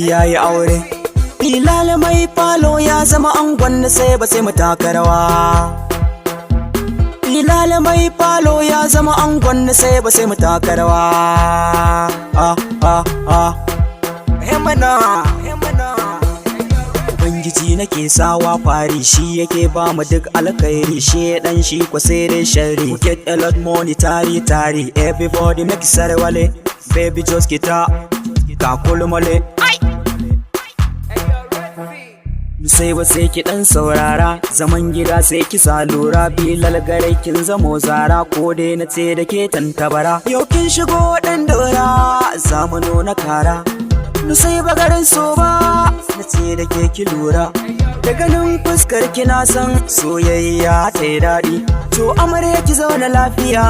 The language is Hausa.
yayi aure. Bilal mai falo ya zama angon na sai ba sai mu taka rawa. Bilal mai falo ya zama angon na sai ba sai mu taka rawa. Hemana Ubangiji nake sawa fari, shi yake ba mu duk alkhairi, shi dan shi ko sai dai sharri. Get a lot money tari, everybody make sarwale, baby just kita ka kulmale. Sai ba sai ki dan saurara, zaman gida sai ki salura. Bilal gare kin zamo zara, ko dai na ce da ke tantabara. Yau kin shigo dan daura, zamu nuna kara. Sai ba garin so ba, na ce da ke ki lura. Da ganin fuskar ki na san soyayya ta yi daɗi. To amarya ki zauna lafiya.